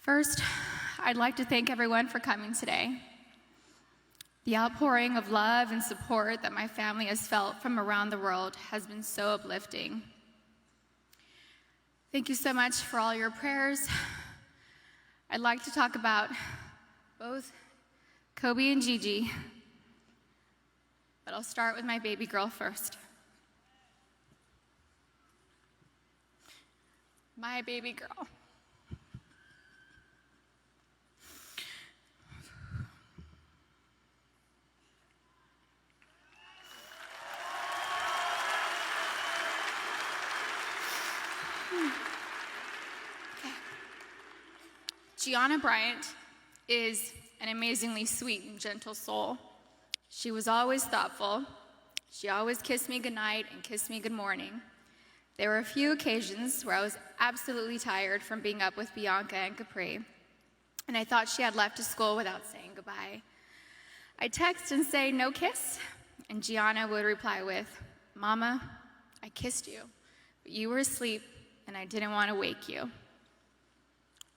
First, I'd like to thank everyone for coming today. The outpouring of love and support that my family has felt from around the world has been so uplifting. Thank you so much for all your prayers. I'd like to talk about both Kobe and Gigi, but I'll start with my baby girl first. My baby girl. Gianna Bryant is an amazingly sweet and gentle soul. She was always thoughtful. She always kissed me goodnight and kissed me good morning. There were a few occasions where I was absolutely tired from being up with Bianca and Capri, and I thought she had left to school without saying goodbye. I'd text and say, "No kiss?" And Gianna would reply with, "Mama, I kissed you, but you were asleep and I didn't want to wake you."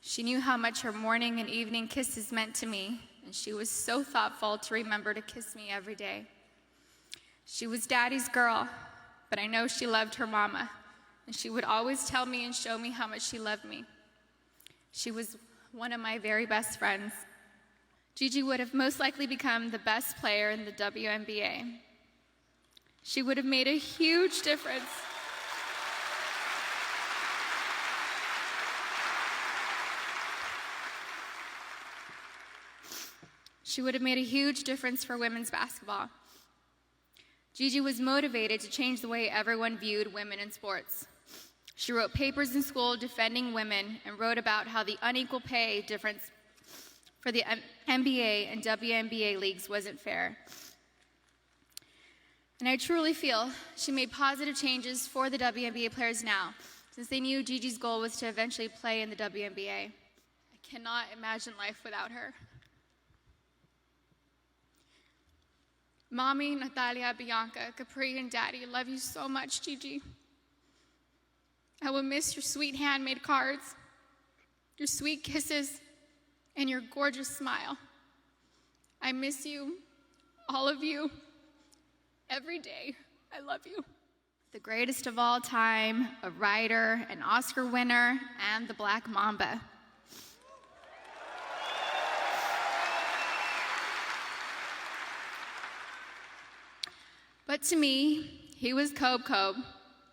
She knew how much her morning and evening kisses meant to me, and she was so thoughtful to remember to kiss me every day. She was Daddy's girl, but I know she loved her mama, and she would always tell me and show me how much she loved me. She was one of my very best friends. Gigi would have most likely become the best player in the WNBA. She would have made a huge difference. She would have made a huge difference for women's basketball. Gigi was motivated to change the way everyone viewed women in sports. She wrote papers in school defending women and wrote about how the unequal pay difference for the NBA and WNBA leagues wasn't fair. And I truly feel she made positive changes for the WNBA players now, since they knew Gigi's goal was to eventually play in the WNBA. I cannot imagine life without her. Mommy, Natalia, Bianca, Capri, and Daddy love you so much, Gigi. I will miss your sweet handmade cards, your sweet kisses, and your gorgeous smile. I miss you, all of you, every day. I love you. The greatest of all time, a writer, an Oscar winner, and the Black Mamba. But to me, he was Kobe,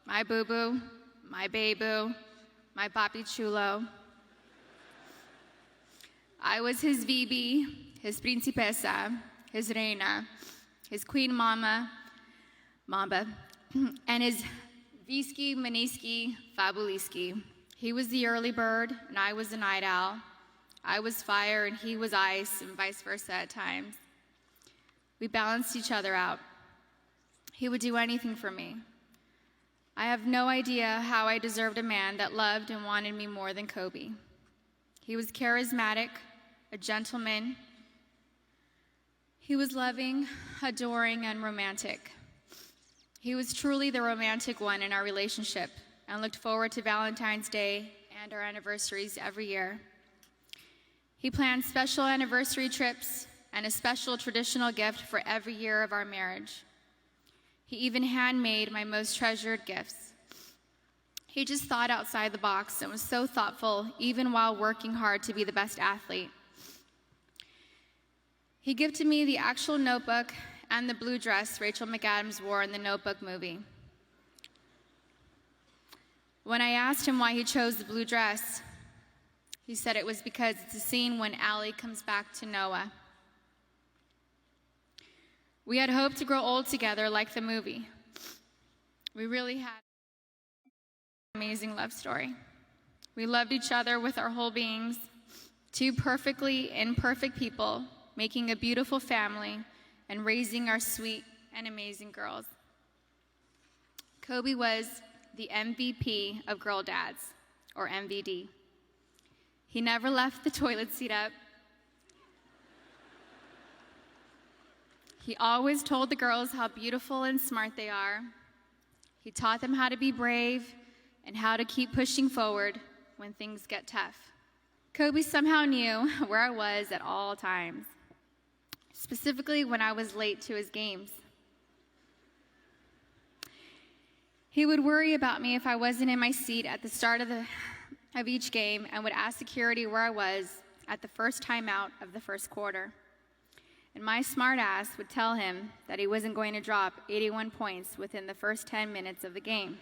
my boo-boo, my baby, my papi chulo. I was his Bibi, his principesa, his reina, his queen mamba, and his Visky, Maniski, Fabuliski. He was the early bird, and I was the night owl. I was fire, and he was ice, and vice versa at times. We balanced each other out. He would do anything for me. I have no idea how I deserved a man that loved and wanted me more than Kobe. He was charismatic, a gentleman. He was loving, adoring, and romantic. He was truly the romantic one in our relationship and looked forward to Valentine's Day and our anniversaries every year. He planned special anniversary trips and a special traditional gift for every year of our marriage. He even handmade my most treasured gifts. He just thought outside the box and was so thoughtful, even while working hard to be the best athlete. He gifted me the actual notebook and the blue dress Rachel McAdams wore in the Notebook movie. When I asked him why he chose the blue dress, he said it was because it's a scene when Allie comes back to Noah. We had hoped to grow old together like the movie. We really had an amazing love story. We loved each other with our whole beings, two perfectly imperfect people, making a beautiful family and raising our sweet and amazing girls. Kobe was the MVP of Girl Dads, or MVD. He never left the toilet seat up. He always told the girls how beautiful and smart they are. He taught them how to be brave and how to keep pushing forward when things get tough. Kobe somehow knew where I was at all times, specifically when I was late to his games. He would worry about me if I wasn't in my seat at the start of each game and would ask security where I was at the first timeout of the first quarter. And my smart ass would tell him that he wasn't going to drop 81 points within the first 10 minutes of the game.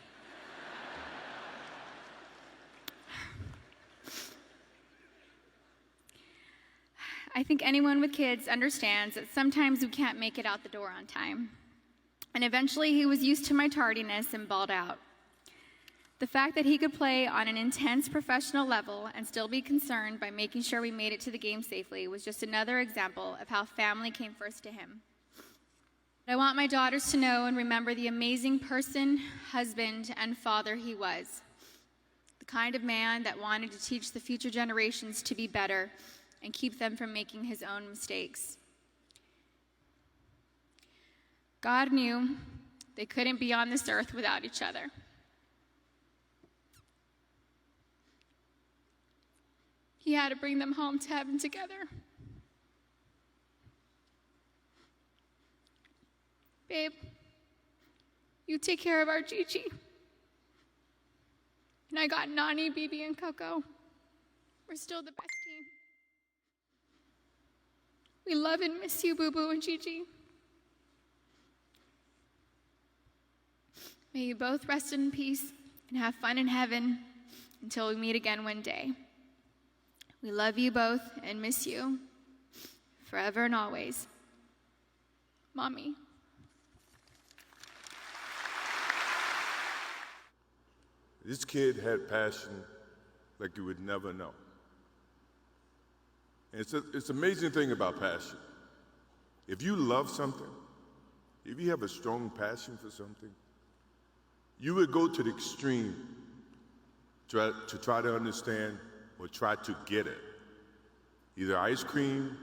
I think anyone with kids understands that sometimes we can't make it out the door on time. And eventually he was used to my tardiness and balled out. The fact that he could play on an intense professional level and still be concerned by making sure we made it to the game safely was just another example of how family came first to him. I want my daughters to know and remember the amazing person, husband, and father he was. The kind of man that wanted to teach the future generations to be better and keep them from making his own mistakes. God knew they couldn't be on this earth without each other. He had to bring them home to heaven together. Babe, you take care of our Gigi. And I got Nani, Bibi, and Coco. We're still the best team. We love and miss you, Boo Boo and Gigi. May you both rest in peace and have fun in heaven until we meet again one day. We love you both and miss you forever and always. Mommy. This kid had passion like you would never know. And it's an amazing thing about passion. If you love something, if you have a strong passion for something, you would go to the extreme to try to understand or try to get it. Either ice cream,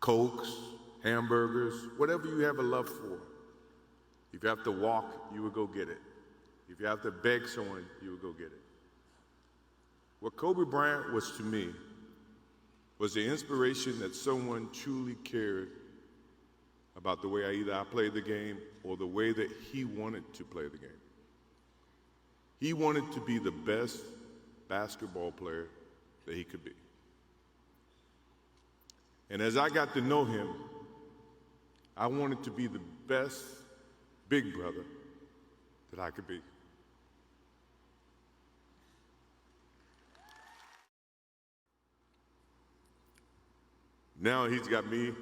Cokes, hamburgers, whatever you have a love for. If you have to walk, you would go get it. If you have to beg someone, you would go get it. What Kobe Bryant was to me was the inspiration that someone truly cared about the way I played the game or the way that he wanted to play the game. He wanted to be the best basketball player that he could be. And as I got to know him, I wanted to be the best big brother that I could be. Now he's got me.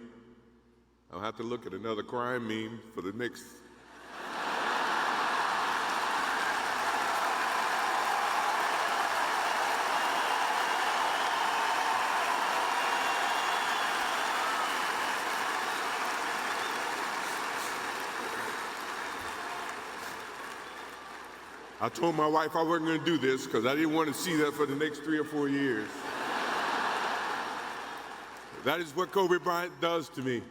I'll have to look at another crime meme for the next. I told my wife I wasn't going to do this because I didn't want to see that for the next 3 or 4 years. That is what Kobe Bryant does to me.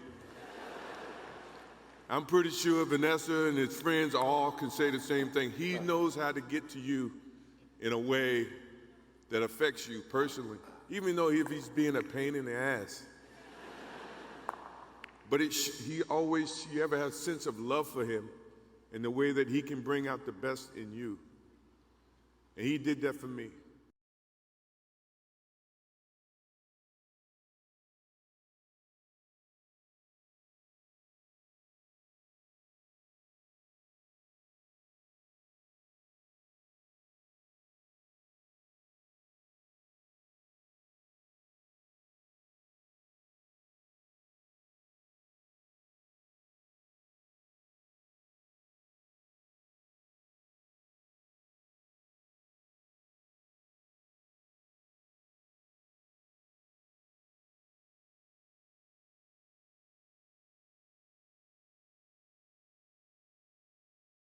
I'm pretty sure Vanessa and his friends all can say the same thing. He knows how to get to you in a way that affects you personally, even though if he's being a pain in the ass. But you ever have a sense of love for him in the way that he can bring out the best in you. And he did that for me.